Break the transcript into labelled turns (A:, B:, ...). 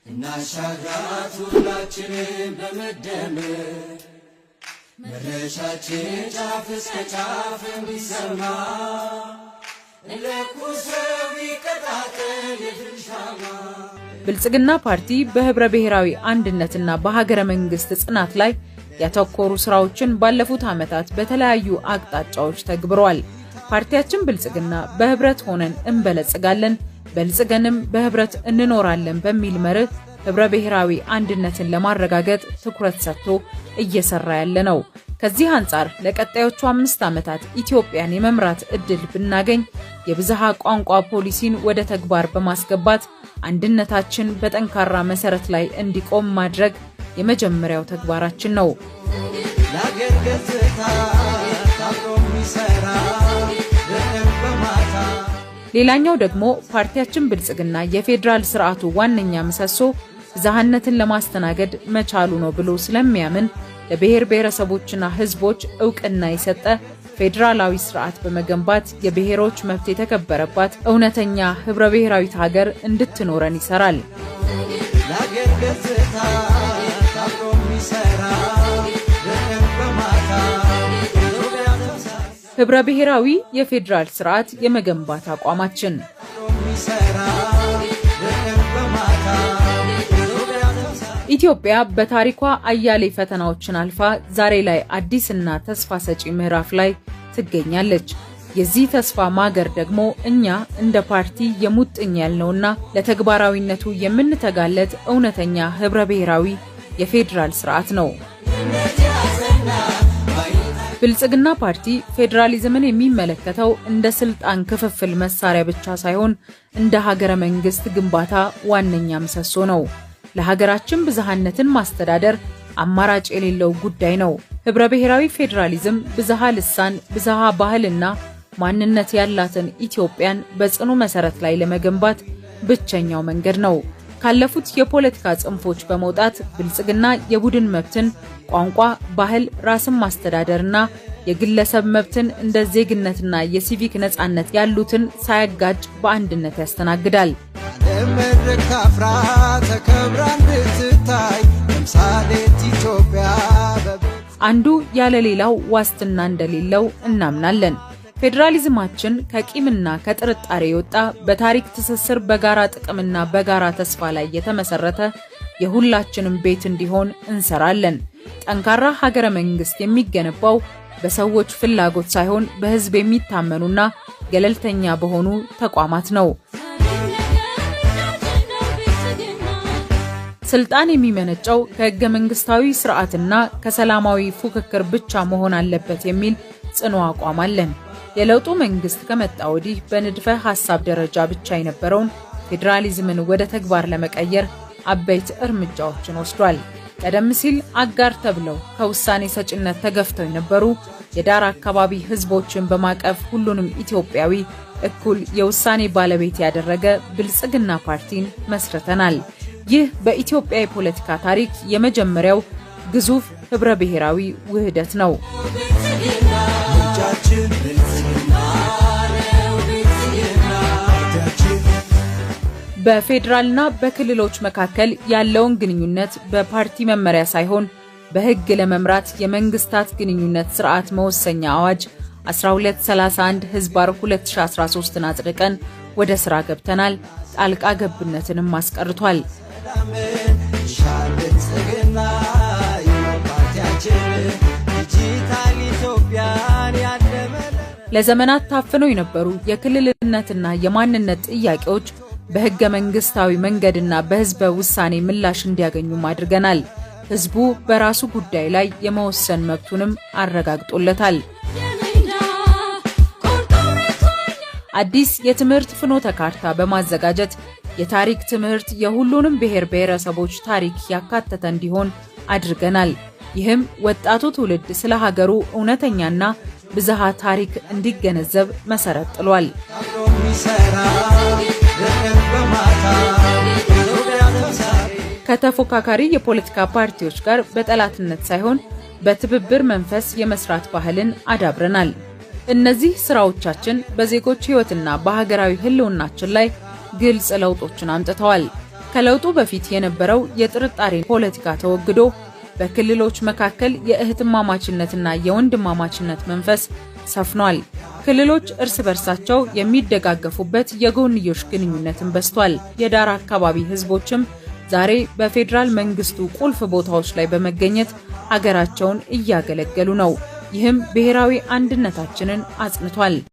A: እናሻግራት ሁላችንም በመደመር መድረሻችን ጫፍ እስከ ጫፍ እንዲሰማ ለኩሰው ይቀጣጠል የፍልሻማ።
B: ብልጽግና ፓርቲ በህብረ ብሔራዊ አንድነትና በሀገረ መንግስት ጽናት ላይ ያተኮሩ ስራዎችን ባለፉት ዓመታት በተለያዩ አቅጣጫዎች ተግብሯል። ፓርቲያችን ብልጽግና በህብረት ሆነን እንበለጽጋለን በልጽገንም በህብረት እንኖራለን በሚል መርህ ህብረ ብሔራዊ አንድነትን ለማረጋገጥ ትኩረት ሰጥቶ እየሰራ ያለ ነው። ከዚህ አንጻር ለቀጣዮቹ 5 ዓመታት ኢትዮጵያን የመምራት እድል ብናገኝ የብዝሃ ቋንቋ ፖሊሲን ወደ ተግባር በማስገባት አንድነታችን በጠንካራ መሰረት ላይ እንዲቆም ማድረግ የመጀመሪያው ተግባራችን ነው። ሌላኛው ደግሞ ፓርቲያችን ብልጽግና የፌዴራል ስርዓቱ ዋነኛ ምሰሶ ብዝሃነትን ለማስተናገድ መቻሉ ነው ብሎ ስለሚያምን ለብሔር ብሔረሰቦችና ህዝቦች ዕውቅና የሰጠ ፌዴራላዊ ስርዓት በመገንባት የብሔሮች መብት የተከበረባት እውነተኛ ህብረ ብሔራዊት ሀገር እንድትኖረን ይሰራል። ህብረ ብሔራዊ የፌዴራል ስርዓት የመገንባት አቋማችን ኢትዮጵያ በታሪኳ አያሌ ፈተናዎችን አልፋ ዛሬ ላይ አዲስና ተስፋ ሰጪ ምዕራፍ ላይ ትገኛለች። የዚህ ተስፋ ማገር ደግሞ እኛ እንደ ፓርቲ የሙጥኝ ያልነውና ለተግባራዊነቱ የምንተጋለት እውነተኛ ህብረ ብሔራዊ የፌዴራል ስርዓት ነው። ብልጽግና ፓርቲ ፌዴራሊዝምን የሚመለከተው እንደ ስልጣን ክፍፍል መሳሪያ ብቻ ሳይሆን እንደ ሀገረ መንግስት ግንባታ ዋነኛ ምሰሶ ነው። ለሀገራችን ብዝሃነትን ማስተዳደር አማራጭ የሌለው ጉዳይ ነው። ህብረ ብሔራዊ ፌዴራሊዝም ብዝሃ ልሳን፣ ብዝሃ ባህልና ማንነት ያላትን ኢትዮጵያን በጽኑ መሰረት ላይ ለመገንባት ብቸኛው መንገድ ነው። ካለፉት የፖለቲካ ጽንፎች በመውጣት ብልጽግና የቡድን መብትን፣ ቋንቋ፣ ባህል፣ ራስን ማስተዳደርና የግለሰብ መብትን እንደ ዜግነትና የሲቪክ ነጻነት ያሉትን ሳያጋጭ በአንድነት ያስተናግዳል። አንዱ ያለ ሌላው ዋስትና እንደሌለው እናምናለን። ፌዴራሊዝማችን ከቂምና ከጥርጣሬ የወጣ በታሪክ ትስስር በጋራ ጥቅምና በጋራ ተስፋ ላይ የተመሰረተ የሁላችንም ቤት እንዲሆን እንሰራለን። ጠንካራ ሀገረ መንግስት የሚገነባው በሰዎች ፍላጎት ሳይሆን በህዝብ የሚታመኑና ገለልተኛ በሆኑ ተቋማት ነው። ስልጣን የሚመነጨው ከህገ መንግስታዊ ስርዓትና ከሰላማዊ ፉክክር ብቻ መሆን አለበት የሚል ጽኑ አቋም አለን። የለውጡ መንግስት ከመጣ ወዲህ በንድፈ ሐሳብ ደረጃ ብቻ የነበረውን ፌዴራሊዝምን ወደ ተግባር ለመቀየር አበይት እርምጃዎችን ወስዷል። ቀደም ሲል አጋር ተብለው ከውሳኔ ሰጭነት ተገፍተው የነበሩ የዳር አካባቢ ህዝቦችን በማቀፍ ሁሉንም ኢትዮጵያዊ እኩል የውሳኔ ባለቤት ያደረገ ብልጽግና ፓርቲን መስርተናል። ይህ በኢትዮጵያ የፖለቲካ ታሪክ የመጀመሪያው ግዙፍ ህብረ ብሔራዊ ውህደት ነው። በፌዴራልና በክልሎች መካከል ያለውን ግንኙነት በፓርቲ መመሪያ ሳይሆን በህግ ለመምራት የመንግስታት ግንኙነት ስርዓት መወሰኛ አዋጅ 1231 ህዝባር 2013ን አጽድቀን ወደ ስራ ገብተናል። ጣልቃ ገብነትንም አስቀርቷል። ለዘመናት ታፍነው የነበሩ የክልልነትና የማንነት ጥያቄዎች በህገ መንግስታዊ መንገድና በህዝበ ውሳኔ ምላሽ እንዲያገኙ አድርገናል። ህዝቡ በራሱ ጉዳይ ላይ የመወሰን መብቱንም አረጋግጦለታል። አዲስ የትምህርት ፍኖተ ካርታ በማዘጋጀት የታሪክ ትምህርት የሁሉንም ብሔር ብሔረሰቦች ታሪክ ያካተተ እንዲሆን አድርገናል። ይህም ወጣቱ ትውልድ ስለ ሀገሩ እውነተኛና ብዝሃ ታሪክ እንዲገነዘብ መሰረት ጥሏል። ከተፎካካሪ የፖለቲካ ፓርቲዎች ጋር በጠላትነት ሳይሆን በትብብር መንፈስ የመስራት ባህልን አዳብረናል። እነዚህ ስራዎቻችን በዜጎች ህይወትና በሀገራዊ ህልውናችን ላይ ግልጽ ለውጦችን አምጥተዋል። ከለውጡ በፊት የነበረው የጥርጣሬ ፖለቲካ ተወግዶ በክልሎች መካከል የእህትማማችነትና የወንድማማችነት መንፈስ ሰፍኗል። ክልሎች እርስ በርሳቸው የሚደጋገፉበት የጎንዮሽ ግንኙነትን በስቷል። የዳር አካባቢ ህዝቦችም ዛሬ በፌዴራል መንግስቱ ቁልፍ ቦታዎች ላይ በመገኘት ሀገራቸውን እያገለገሉ ነው። ይህም ብሔራዊ አንድነታችንን አጽንቷል።